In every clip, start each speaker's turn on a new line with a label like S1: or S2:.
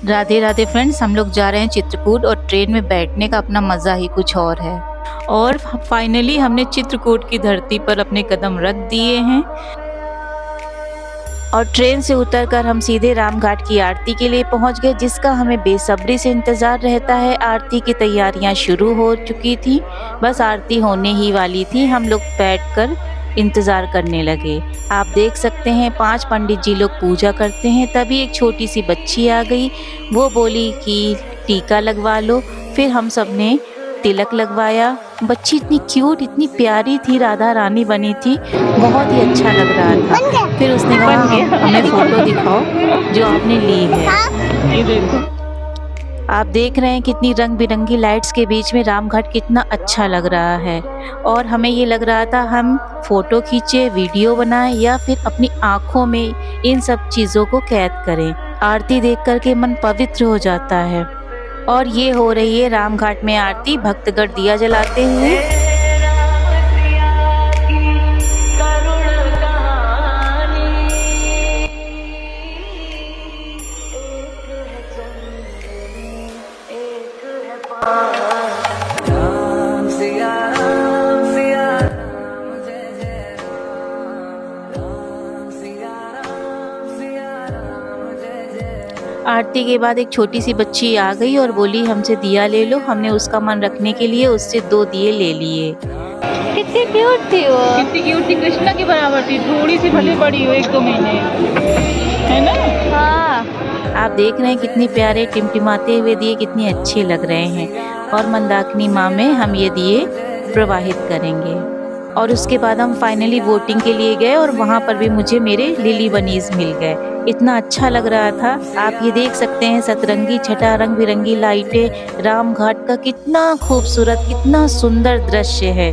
S1: Radhe Radhe friends, हम लोग जा रहे हैं चित्रकूट और ट्रेन में बैठने का अपना मज़ा ही कुछ और है। और फाइनली हमने चित्रकूट की धरती पर अपने कदम रख दिए हैं और ट्रेन से उतरकर हम सीधे रामघाट की आरती के लिए पहुंच गए, जिसका हमें बेसब्री से इंतज़ार रहता है। आरती की तैयारियां शुरू हो चुकी थी, बस आरती होने ही वाली थी। हम लोग बैठकर इंतज़ार करने लगे। आप देख सकते हैं 5 पंडित जी लोग पूजा करते हैं, तभी एक छोटी सी बच्ची आ गई। वो बोली कि टीका लगवा लो। फिर हम सब ने तिलक लगवाया। बच्ची इतनी क्यूट, इतनी प्यारी थी, राधा रानी बनी थी, बहुत ही अच्छा लग रहा था। फिर उसने कहा हमें फ़ोटो दिखाओ जो आपने ली है। ये देखो, आप देख रहे हैं कितनी रंग बिरंगी लाइट्स के बीच में रामघाट कितना अच्छा लग रहा है। और हमें ये लग रहा था हम फ़ोटो खींचे, वीडियो बनाएं या फिर अपनी आँखों में इन सब चीज़ों को कैद करें। आरती देख कर के मन पवित्र हो जाता है। और ये हो रही है रामघाट में आरती, भक्तगण दिया जलाते हुए। आरती के बाद एक छोटी सी बच्ची आ गई और बोली हमसे दिया ले लो। हमने उसका मन रखने के लिए उससे 2 दिए ले लिए।
S2: कितनी क्यूट थी वो,
S3: कितनी क्यूट थी, कृष्णा की बराबर थी, थोड़ी सी भले बड़ी हो 1-2 महीने, है ना।
S2: हाँ
S1: आप देख रहे हैं कितने प्यारे टिमटिमाते हुए दिए कितने अच्छे लग रहे हैं। और मंदाकिनी माँ में हम ये दिए प्रवाहित करेंगे। और उसके बाद हम फाइनली वोटिंग के लिए गए और वहाँ पर भी मुझे मेरे लिली बनीज मिल गए। इतना अच्छा लग रहा था। आप ये देख सकते हैं सतरंगी छटा, रंग बिरंगी लाइटें, रामघाट का कितना खूबसूरत, कितना सुंदर दृश्य है।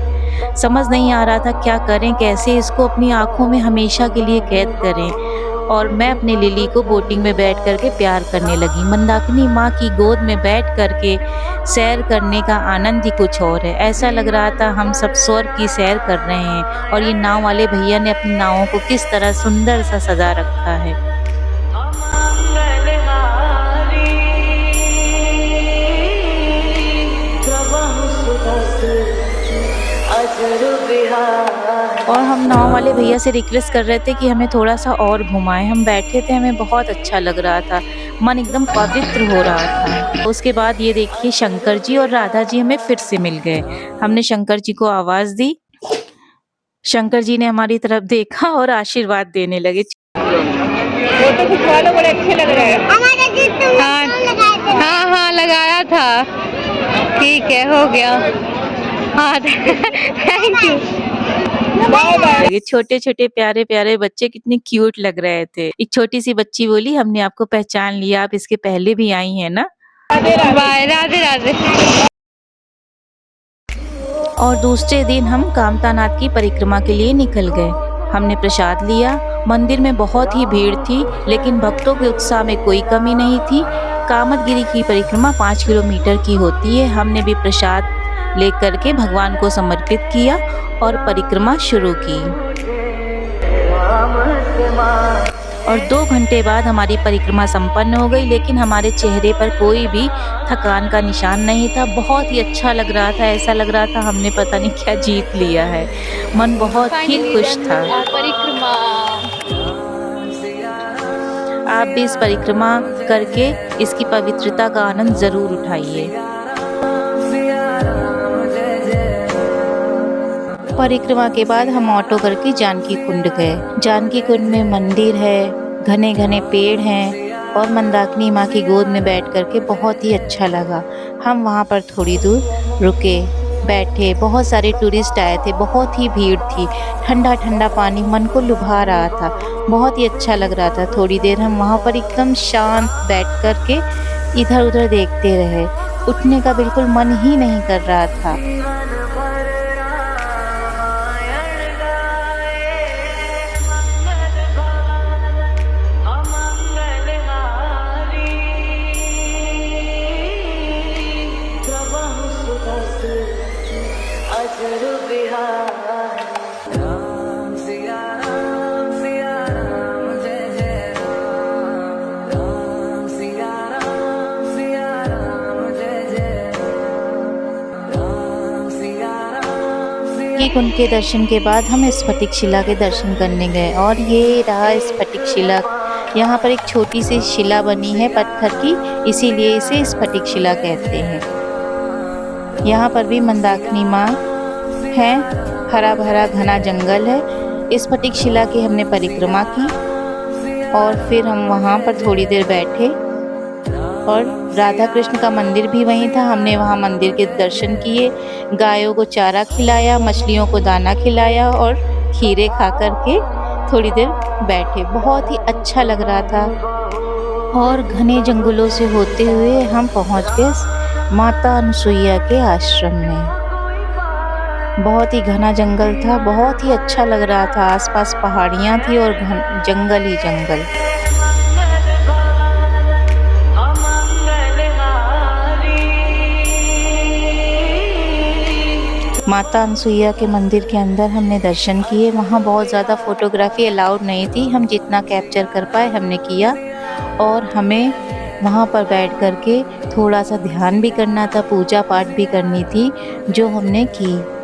S1: समझ नहीं आ रहा था क्या करें, कैसे इसको अपनी आँखों में हमेशा के लिए कैद करें। और मैं अपने लिली को बोटिंग में बैठ करके प्यार करने लगी। मंदाकिनी माँ की गोद में बैठ करके सैर करने का आनंद ही कुछ और है। ऐसा लग रहा था हम सब स्वर्ग की सैर कर रहे हैं। और ये नाव वाले भैया ने अपनी नावों को किस तरह सुंदर सा सजा रखा है। और हम नाव वाले भैया से रिक्वेस्ट कर रहे थे कि हमें थोड़ा सा और घुमाएं। हम बैठे थे, हमें बहुत अच्छा लग रहा था, मन एकदम पवित्र हो रहा था। उसके बाद ये देखिए शंकर जी और राधा जी हमें फिर से मिल गए। हमने शंकर जी को आवाज़ दी। शंकर जी ने हमारी तरफ देखा और आशीर्वाद देने लगे।
S3: फोटो खिंचवा लो, बड़े अच्छे लग रहे हैं।
S2: हाँ हाँ लगाया था, ठीक है हो गया। हाँ थैंक यू।
S1: ये छोटे छोटे प्यारे प्यारे बच्चे कितने क्यूट लग रहे थे। एक छोटी सी बच्ची बोली हमने आपको पहचान लिया, आप इसके पहले भी आई हैं ना।
S2: बाय, राधे राधे।
S1: और दूसरे दिन हम कामतानाथ की परिक्रमा के लिए निकल गए। हमने प्रसाद लिया। मंदिर में बहुत ही भीड़ थी, लेकिन भक्तों के उत्साह में कोई कमी नहीं थी। कामतगिरी की परिक्रमा 5 किलोमीटर की होती है। हमने भी प्रसाद लेकर के भगवान को समर्पित किया और परिक्रमा शुरू की। और 2 घंटे बाद हमारी परिक्रमा संपन्न हो गई, लेकिन हमारे चेहरे पर कोई भी थकान का निशान नहीं था। बहुत ही अच्छा लग रहा था, ऐसा लग रहा था हमने पता नहीं क्या जीत लिया है। मन बहुत ही खुश था।
S2: परिक्रमा
S1: आप भी इस परिक्रमा करके इसकी पवित्रता का आनंद जरूर उठाइए। परिक्रमा के बाद हम ऑटो करके जानकी कुंड गए। जानकी कुंड में मंदिर है, घने घने पेड़ हैं और मंदाकिनी माँ की गोद में बैठ करके बहुत ही अच्छा लगा। हम वहाँ पर थोड़ी दूर रुके, बैठे। बहुत सारे टूरिस्ट आए थे, बहुत ही भीड़ थी। ठंडा ठंडा पानी मन को लुभा रहा था, बहुत ही अच्छा लग रहा था। थोड़ी देर हम वहाँ पर एकदम शांत बैठ करके इधर उधर देखते रहे। उठने का बिल्कुल मन ही नहीं कर रहा था। स्फटिक कुंड के दर्शन के बाद हम स्फटिक शिला के दर्शन करने गए और ये रहा स्फटिक शिला। यहाँ पर एक छोटी सी शिला बनी है पत्थर की, इसीलिए इसे स्फटिक शिला कहते हैं। यहाँ पर भी मंदाकिनी माँ है, हरा भरा घना जंगल है। स्फटिक शिला की हमने परिक्रमा की और फिर हम वहाँ पर थोड़ी देर बैठे और राधा कृष्ण का मंदिर भी वहीं था। हमने वहाँ मंदिर के दर्शन किए, गायों को चारा खिलाया, मछलियों को दाना खिलाया और खीरे खा कर के थोड़ी देर बैठे। बहुत ही अच्छा लग रहा था और घने जंगलों से होते हुए हम पहुँच गए माता अनुसुईया के आश्रम में। बहुत ही घना जंगल था, बहुत ही अच्छा लग रहा था। आसपास पहाड़ियाँ थी और जंगल ही जंगल। माता अनुसुईया के मंदिर के अंदर हमने दर्शन किए। वहाँ बहुत ज़्यादा फ़ोटोग्राफी अलाउड नहीं थी, हम जितना कैप्चर कर पाए हमने किया और हमें वहाँ पर बैठ कर के थोड़ा सा ध्यान भी करना था, पूजा पाठ भी करनी थी, जो हमने की।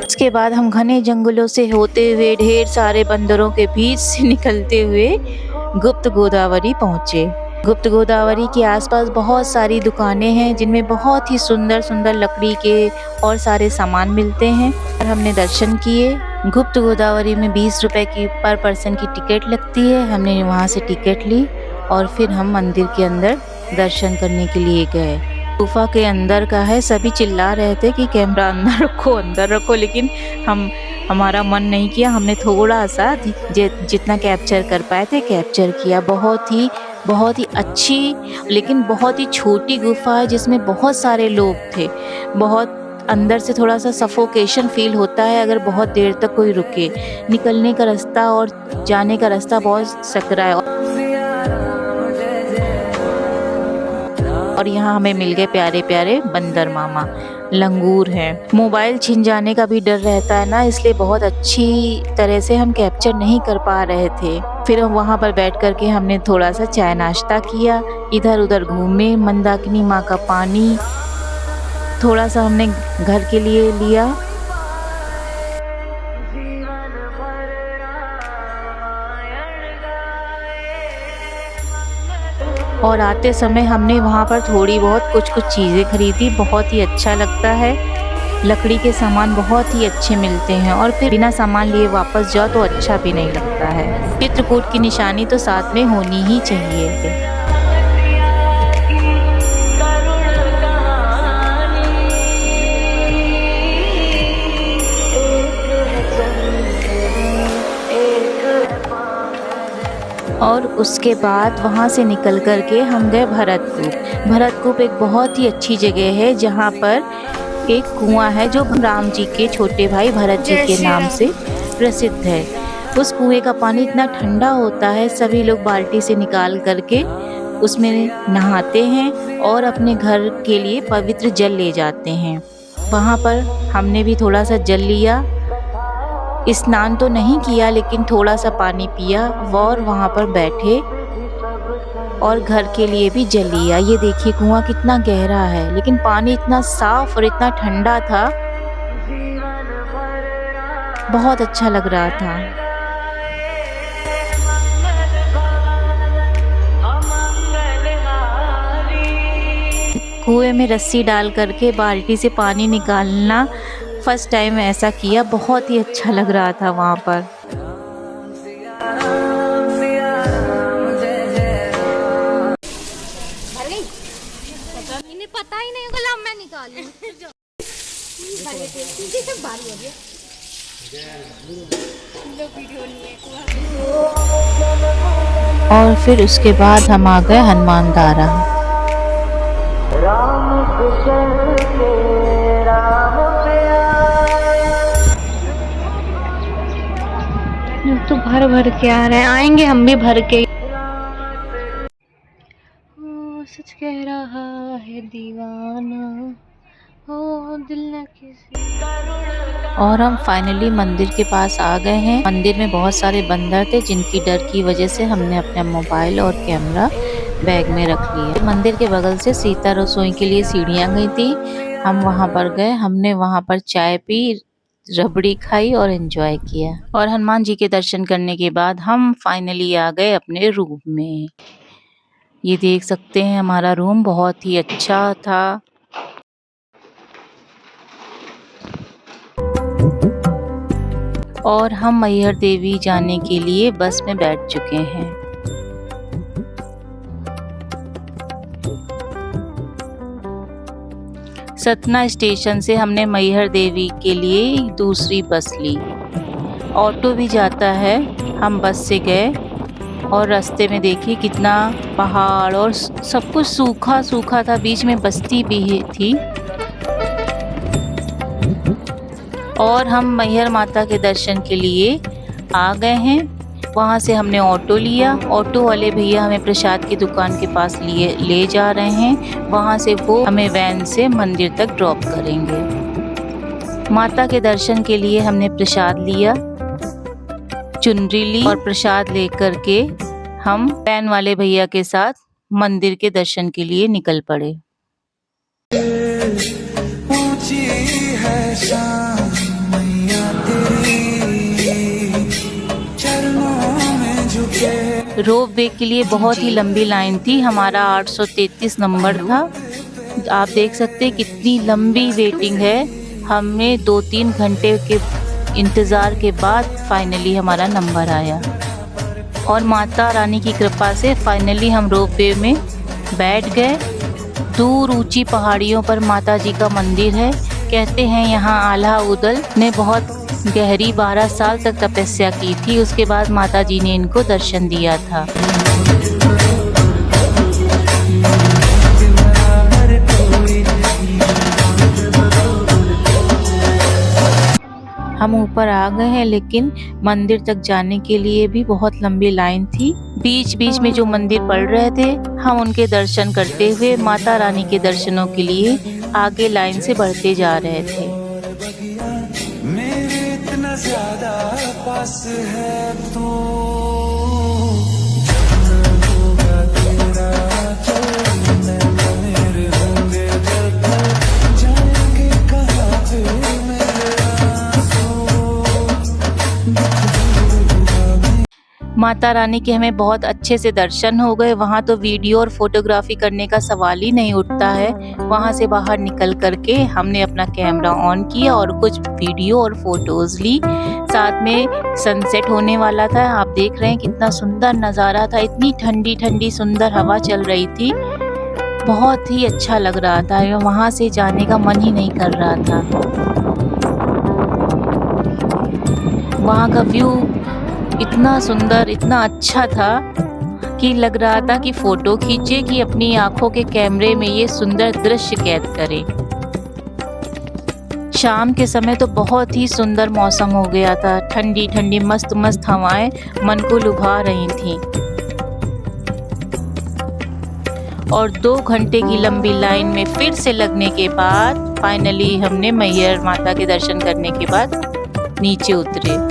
S1: इसके बाद हम घने जंगलों से होते हुए ढेर सारे बंदरों के बीच से निकलते हुए गुप्त गोदावरी पहुँचे। गुप्त गोदावरी के आसपास बहुत सारी दुकानें हैं जिनमें बहुत ही सुंदर सुंदर लकड़ी के और सारे सामान मिलते हैं और हमने दर्शन किए। गुप्त गोदावरी में 20 रुपए की पर पर्सन की टिकट लगती है। हमने वहाँ से टिकट ली और फिर हम मंदिर के अंदर दर्शन करने के लिए गए। गुफा के अंदर का है, सभी चिल्ला रहे थे कि कैमरा अंदर रखो, लेकिन हमारा मन नहीं किया। हमने थोड़ा सा जितना कैप्चर कर पाए थे कैप्चर किया। बहुत ही अच्छी लेकिन बहुत ही छोटी गुफा है जिसमें बहुत सारे लोग थे। बहुत अंदर से थोड़ा सा सफोकेशन फील होता है अगर बहुत देर तक कोई रुके। निकलने का रास्ता और जाने का रास्ता बहुत सकरा है और यहाँ हमें मिल गए प्यारे प्यारे बंदर मामा, लंगूर हैं। मोबाइल छिन जाने का भी डर रहता है ना, इसलिए बहुत अच्छी तरह से हम कैप्चर नहीं कर पा रहे थे। फिर हम वहाँ पर बैठ कर के हमने थोड़ा सा चाय नाश्ता किया, इधर उधर घूमे, मंदाकिनी माँ का पानी थोड़ा सा हमने घर के लिए लिया। और आते समय हमने वहाँ पर थोड़ी बहुत कुछ चीज़ें खरीदी। बहुत ही अच्छा लगता है, लकड़ी के सामान बहुत ही अच्छे मिलते हैं और फिर बिना सामान लिए वापस जाओ तो अच्छा भी नहीं लगता है। चित्रकूट की निशानी तो साथ में होनी ही चाहिए। और उसके बाद वहाँ से निकल कर के हम गए भरतकूप। भरतकूप एक बहुत ही अच्छी जगह है जहाँ पर एक कुआं है जो राम जी के छोटे भाई भरत जी के नाम से प्रसिद्ध है। उस कुएं का पानी इतना ठंडा होता है, सभी लोग बाल्टी से निकाल करके उसमें नहाते हैं और अपने घर के लिए पवित्र जल ले जाते हैं। वहाँ पर हमने भी थोड़ा सा जल लिया, स्नान तो नहीं किया लेकिन थोड़ा सा पानी पिया और वहाँ पर बैठे और घर के लिए भी जल लिया। ये देखिए कुआं कितना गहरा है लेकिन पानी इतना साफ और इतना ठंडा था, बहुत अच्छा लग रहा था। कुएं में रस्सी डाल करके बाल्टी से पानी निकालना फर्स्ट टाइम ऐसा किया, बहुत ही अच्छा लग रहा था वहाँ पर।
S2: इन्हें पता ही नहीं होगा, मैं निकालूं।
S1: और फिर उसके बाद हम आ गए हनुमान धारा।
S2: तो भर भर के आ रहे हैं, आएंगे हम भी भर के। ओ सच कह रहा है दीवाना, ओ दिल न किसी
S1: और हम फाइनली मंदिर के पास आ गए हैं। मंदिर में बहुत सारे बंदर थे जिनकी डर की वजह से हमने अपना मोबाइल और कैमरा बैग में रख लिया। मंदिर के बगल से सीता रसोई के लिए सीढ़ियाँ गई थी, हम वहाँ पर गए। हमने वहाँ पर चाय पी, रबड़ी खाई और एंजॉय किया। और हनुमान जी के दर्शन करने के बाद हम फाइनली आ गए अपने रूम में। ये देख सकते हैं हमारा रूम बहुत ही अच्छा था। और हम मैहर देवी जाने के लिए बस में बैठ चुके हैं। सतना स्टेशन से हमने मैहर देवी के लिए दूसरी बस ली। ऑटो भी जाता है, हम बस से गए और रास्ते में देखिए कितना पहाड़ और सब कुछ सूखा सूखा था, बीच में बस्ती भी थी। और हम मैहर माता के दर्शन के लिए आ गए हैं। वहाँ से हमने ऑटो लिया। ऑटो वाले भैया हमें प्रसाद की दुकान के पास ले जा रहे हैं। वहाँ से वो हमें वैन से मंदिर तक ड्रॉप करेंगे। माता के दर्शन के लिए हमने प्रसाद लिया, चुनरी ली और प्रसाद लेकर के हम वैन वाले भैया के साथ मंदिर के दर्शन के लिए निकल पड़े। रोप वे के लिए बहुत ही लंबी लाइन थी, हमारा 833 नंबर था। आप देख सकते हैं कितनी लंबी वेटिंग है। हमें 2-3 घंटे के इंतज़ार के बाद फाइनली हमारा नंबर आया और माता रानी की कृपा से फाइनली हम रोप वे में बैठ गए। दूर ऊंची पहाड़ियों पर माता जी का मंदिर है। कहते हैं यहाँ आल्हा उदल ने बहुत गहरी 12 साल तक तपस्या की थी, उसके बाद माता जी ने इनको दर्शन दिया था। हम ऊपर आ गए हैं, लेकिन मंदिर तक जाने के लिए भी बहुत लंबी लाइन थी। बीच बीच में जो मंदिर पड़ रहे थे, हम उनके दर्शन करते हुए माता रानी के दर्शनों के लिए आगे लाइन से बढ़ते जा रहे थे।
S4: मेरे इतना ज्यादा पास है तो
S1: माता रानी के हमें बहुत अच्छे से दर्शन हो गए। वहाँ तो वीडियो और फोटोग्राफी करने का सवाल ही नहीं उठता है। वहाँ से बाहर निकल करके हमने अपना कैमरा ऑन किया और कुछ वीडियो और फोटोज ली। साथ में सनसेट होने वाला था। आप देख रहे हैं कितना सुंदर नज़ारा था। इतनी ठंडी ठंडी सुंदर हवा चल रही थी, बहुत ही अच्छा लग रहा था। वहाँ से जाने का मन ही नहीं कर रहा था। वहाँ का व्यू इतना सुंदर, इतना अच्छा था कि लग रहा था कि फ़ोटो खींचे, कि अपनी आँखों के कैमरे में ये सुंदर दृश्य कैद करें। शाम के समय तो बहुत ही सुंदर मौसम हो गया था। ठंडी ठंडी मस्त मस्त हवाएं मन को लुभा रही थीं। और 2 घंटे की लंबी लाइन में फिर से लगने के बाद फाइनली हमने मैहर माता के दर्शन करने के बाद नीचे उतरे।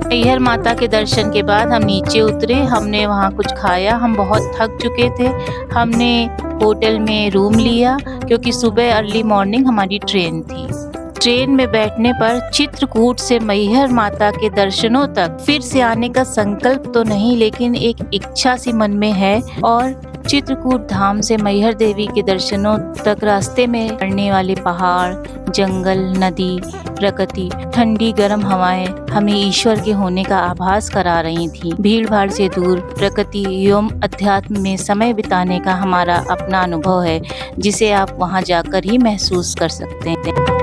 S1: मैहर माता के दर्शन के बाद हम नीचे उतरे। हमने वहाँ कुछ खाया, हम बहुत थक चुके थे। हमने होटल में रूम लिया क्योंकि सुबह अर्ली मॉर्निंग हमारी ट्रेन थी। ट्रेन में बैठने पर चित्रकूट से मैहर माता के दर्शनों तक फिर से आने का संकल्प तो नहीं, लेकिन एक इच्छा सी मन में है। और चित्रकूट धाम से मैहर देवी के दर्शनों तक रास्ते में पड़ने वाले पहाड़, जंगल, नदी, प्रकृति, ठंडी गर्म हवाएं हमें ईश्वर के होने का आभास करा रही थी। भीड़ भाड़ से दूर प्रकृति एवं अध्यात्म में समय बिताने का हमारा अपना अनुभव है, जिसे आप वहां जाकर ही महसूस कर सकते हैं।